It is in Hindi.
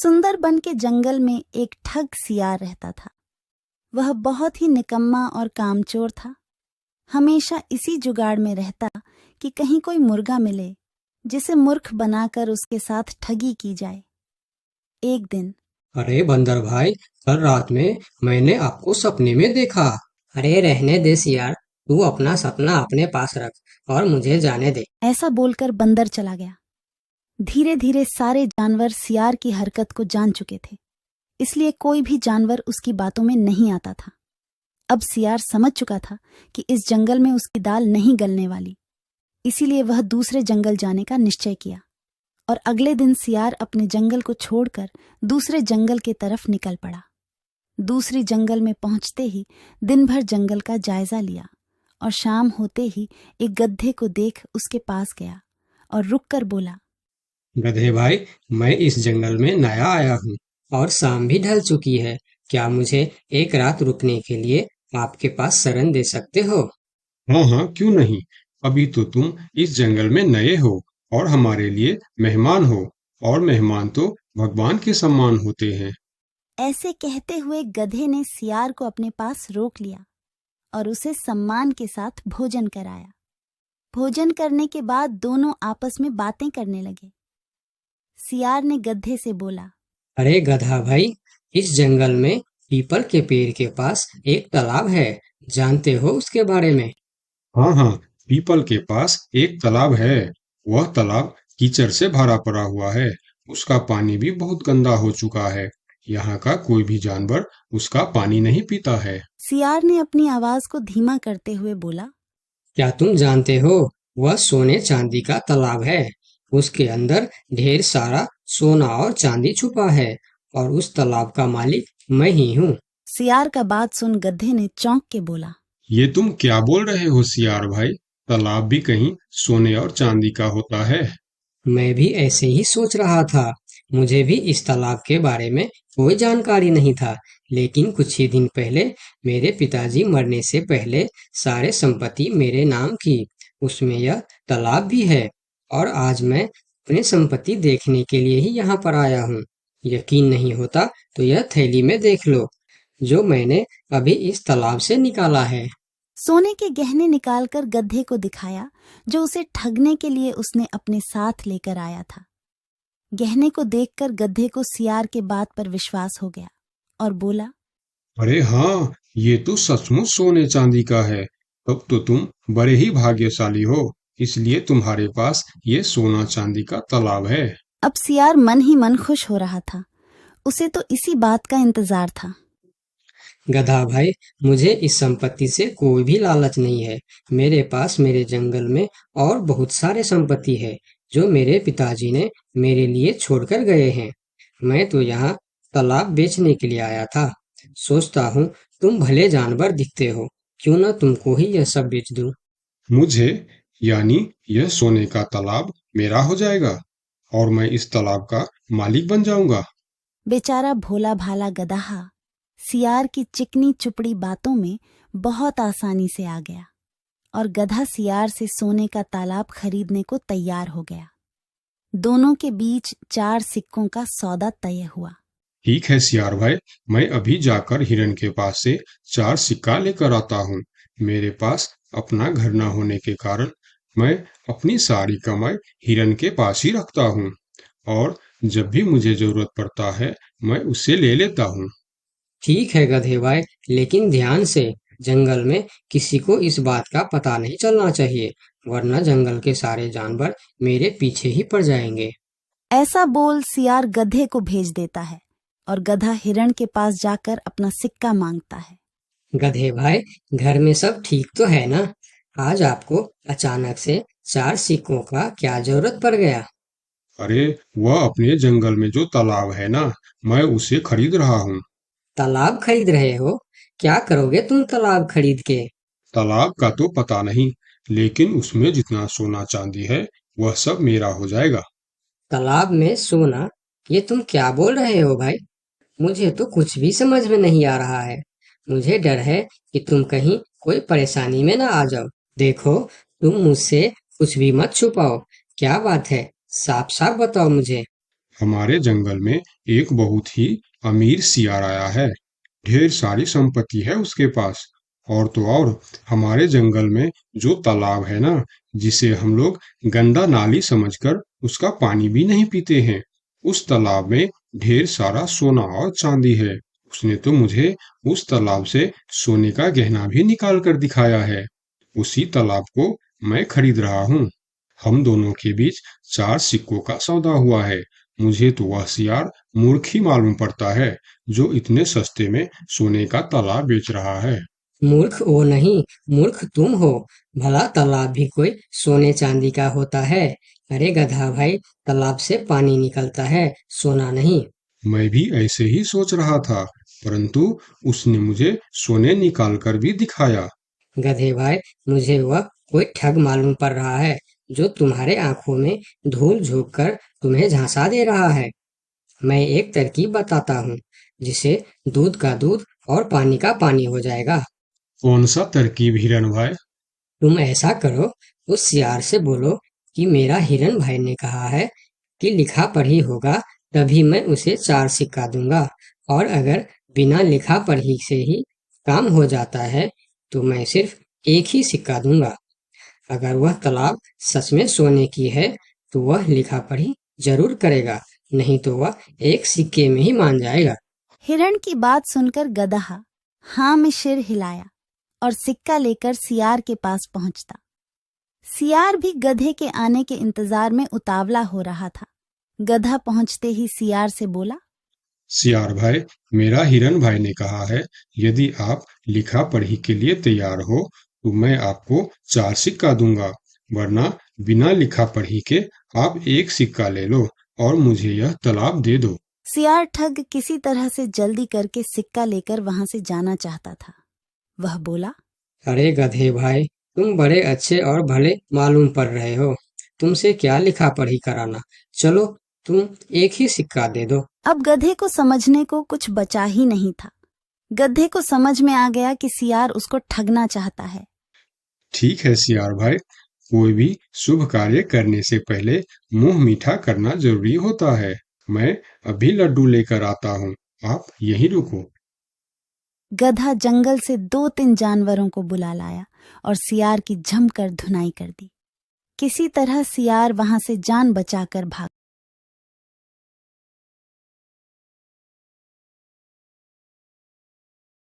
सुंदरबन के जंगल में एक ठग सियार रहता था। वह बहुत ही निकम्मा और कामचोर था। हमेशा इसी जुगाड़ में रहता कि कहीं कोई मुर्गा मिले जिसे मूर्ख बनाकर उसके साथ ठगी की जाए। एक दिन, अरे बंदर भाई, कल रात में मैंने आपको सपने में देखा। अरे रहने दे सियार, तू अपना सपना अपने पास रख और मुझे जाने दे। ऐसा बोलकर बंदर चला गया। धीरे धीरे सारे जानवर सियार की हरकत को जान चुके थे, इसलिए कोई भी जानवर उसकी बातों में नहीं आता था। अब सियार समझ चुका था कि इस जंगल में उसकी दाल नहीं गलने वाली, इसीलिए वह दूसरे जंगल जाने का निश्चय किया और अगले दिन सियार अपने जंगल को छोड़कर दूसरे जंगल के तरफ निकल पड़ा। दूसरी जंगल में पहुंचते ही दिन भर जंगल का जायजा लिया और शाम होते ही एक गधे को देख उसके पास गया और रुककर बोला, गधे भाई, मैं इस जंगल में नया आया हूँ और शाम भी ढल चुकी है। क्या मुझे एक रात रुकने के लिए आपके पास शरण दे सकते हो? हाँ हाँ, क्यों नहीं। अभी तो तुम इस जंगल में नए हो और हमारे लिए मेहमान हो, और मेहमान तो भगवान के समान होते हैं। ऐसे कहते हुए गधे ने सियार को अपने पास रोक लिया और उसे सम्मान के साथ भोजन कराया। भोजन करने के बाद दोनों आपस में बातें करने लगे। सियार ने गधे से बोला, अरे गधा भाई, इस जंगल में पीपल के पेड़ के पास एक तालाब है, जानते हो उसके बारे में? हाँ हाँ, पीपल के पास एक तालाब है। वह तालाब कीचड़ से भरा पड़ा हुआ है। उसका पानी भी बहुत गंदा हो चुका है। यहाँ का कोई भी जानवर उसका पानी नहीं पीता है। सियार ने अपनी आवाज को धीमा करते हुए बोला, क्या तुम जानते हो, वह सोने चांदी का तालाब है। उसके अंदर ढेर सारा सोना और चांदी छुपा है और उस तालाब का मालिक मैं ही हूँ। सियार का बात सुन गधे ने चौंक के बोला, ये तुम क्या बोल रहे हो सियार भाई? तालाब भी कहीं सोने और चांदी का होता है? मैं भी ऐसे ही सोच रहा था। मुझे भी इस तालाब के बारे में कोई जानकारी नहीं था, लेकिन कुछ ही दिन पहले मेरे पिताजी मरने से पहले सारे संपत्ति मेरे नाम की। उसमें यह तालाब भी है और आज मैं अपनी संपत्ति देखने के लिए ही यहाँ पर आया हूँ। यकीन नहीं होता तो यह थैली में देख लो, जो मैंने अभी इस तालाब से निकाला है। सोने के गहने निकालकर गधे को दिखाया, जो उसे ठगने के लिए उसने अपने साथ लेकर आया था। गहने को देखकर गधे को सियार के बात पर विश्वास हो गया और बोला, अरे हाँ, ये तो सचमुच सोने चांदी का है। तब तो तुम बड़े ही भाग्यशाली हो, इसलिए तुम्हारे पास ये सोना चांदी का तालाब है। अब सियार मन ही मन खुश हो रहा था। उसे तो इसी बात का इंतजार था। गधा भाई, मुझे इस संपत्ति से कोई भी लालच नहीं है। मेरे पास मेरे जंगल में और बहुत सारे संपत्ति है, जो मेरे पिताजी ने मेरे लिए छोड़कर गए हैं। मैं तो यहाँ तालाब बेचने के लिए आया था। सोचता हूँ तुम भले जानवर दिखते हो, क्यों ना तुमको ही यह सब बेच दूं। मुझे, यानी यह सोने का तालाब मेरा हो जाएगा और मैं इस तालाब का मालिक बन जाऊंगा। बेचारा भोला भाला गदहा सियार की चिकनी चुपड़ी बातों में बहुत आसानी से आ गया और गधा सियार से सोने का तालाब खरीदने को तैयार हो गया। दोनों के बीच 4 सिक्कों का सौदा तय हुआ। ठीक है सियार भाई, मैं अभी जाकर हिरन के पास से 4 सिक्का लेकर आता हूँ। मेरे पास अपना घर न होने के कारण मैं अपनी सारी कमाई हिरन के पास ही रखता हूँ, और जब भी मुझे जरूरत पड़ता है मैं उससे ले लेता हूँ। ठीक है गधे भाई, लेकिन ध्यान से, जंगल में किसी को इस बात का पता नहीं चलना चाहिए, वरना जंगल के सारे जानवर मेरे पीछे ही पड़ जाएंगे। ऐसा बोल सियार गधे को भेज देता है और गधा हिरण के पास जाकर अपना सिक्का मांगता है। गधे भाई, घर में सब ठीक तो है ना? आज आपको अचानक से 4 सिक्कों का क्या जरूरत पड़ गया? अरे, वह अपने जंगल में जो तालाब है ना, मैं उसे खरीद रहा हूँ। तालाब खरीद रहे हो? क्या करोगे तुम तालाब खरीद के? तालाब का तो पता नहीं, लेकिन उसमें जितना सोना चांदी है वह सब मेरा हो जाएगा। तालाब में सोना? ये तुम क्या बोल रहे हो भाई? मुझे तो कुछ भी समझ में नहीं आ रहा है। मुझे डर है कि तुम कहीं कोई परेशानी में ना आ जाओ। देखो, तुम मुझसे कुछ भी मत छुपाओ। क्या बात है? साफ साफ बताओ मुझे। हमारे जंगल में एक बहुत ही अमीर सियार आया है। ढेर सारी संपत्ति है उसके पास। और तो और हमारे जंगल में जो तालाब है ना, जिसे हम लोग गंदा नाली समझकर उसका पानी भी नहीं पीते हैं, उस तालाब में ढेर सारा सोना और चांदी है। उसने तो मुझे उस तालाब से सोने का गहना भी निकाल कर दिखाया है। उसी तालाब को मैं खरीद रहा हूँ। हम दोनों के बीच 4 सिक्कों का सौदा हुआ है। मुझे तो वह सियार मूर्ख ही मालूम पड़ता है, जो इतने सस्ते में सोने का तालाब बेच रहा है। मूर्ख वो नहीं, मूर्ख तुम हो। भला तालाब भी कोई सोने चांदी का होता है? अरे गधा भाई, तालाब से पानी निकलता है, सोना नहीं। मैं भी ऐसे ही सोच रहा था, परंतु उसने मुझे सोने निकाल कर भी दिखाया। गधे भाई, मुझे वह कोई ठग मालूम पड़ रहा है, जो तुम्हारे आंखों में धूल झोंक कर तुम्हें झांसा दे रहा है। मैं एक तरकीब बताता हूँ, जिसे दूध का दूध और पानी का पानी हो जाएगा। कौन सा तरकीब हिरन भाई? तुम ऐसा करो, उस सियार से बोलो कि मेरा हिरन भाई ने कहा है कि लिखा पढ़ी होगा तभी मैं उसे 4 सिक्का दूंगा, और अगर बिना लिखा पढ़ी से ही काम हो जाता है तो मैं सिर्फ एक ही सिक्का दूंगा। अगर वह तालाब सच में सोने की है तो वह लिखा पढ़ी जरूर करेगा, नहीं तो वह एक सिक्के में ही मान जाएगा। हिरण की बात सुनकर गधा हाँ में सिर हिलाया और सिक्का लेकर सियार के पास पहुंचता। सियार भी गधे के आने के इंतजार में उतावला हो रहा था। गधा पहुंचते ही सियार से बोला, सियार भाई, मेरा हिरन भाई ने कहा है, यदि आप लिखा पढ़ी के लिए तैयार हो तो मैं आपको 4 सिक्का दूंगा, वरना बिना लिखा पढ़ी के आप एक सिक्का ले लो और मुझे यह तालाब दे दो। सियार ठग किसी तरह से जल्दी करके सिक्का लेकर वहां से जाना चाहता था। वह बोला, अरे गधे भाई, तुम बड़े अच्छे और भले मालूम पड़ रहे हो, तुमसे क्या लिखा पढ़ी कराना। चलो, तुम एक ही सिक्का दे दो। अब गधे को समझने को कुछ बचा ही नहीं था। गधे को समझ में आ गया कि सियार उसको ठगना चाहता है। ठीक है सियार भाई, कोई भी शुभ कार्य करने से पहले मुंह मीठा करना जरूरी होता है। मैं अभी लड्डू लेकर आता हूँ, आप यहीं रुको। गधा जंगल से 2-3 जानवरों को बुला लाया और सियार की जमकर धुनाई कर दी। किसी तरह सियार वहां से जान बचाकर भाग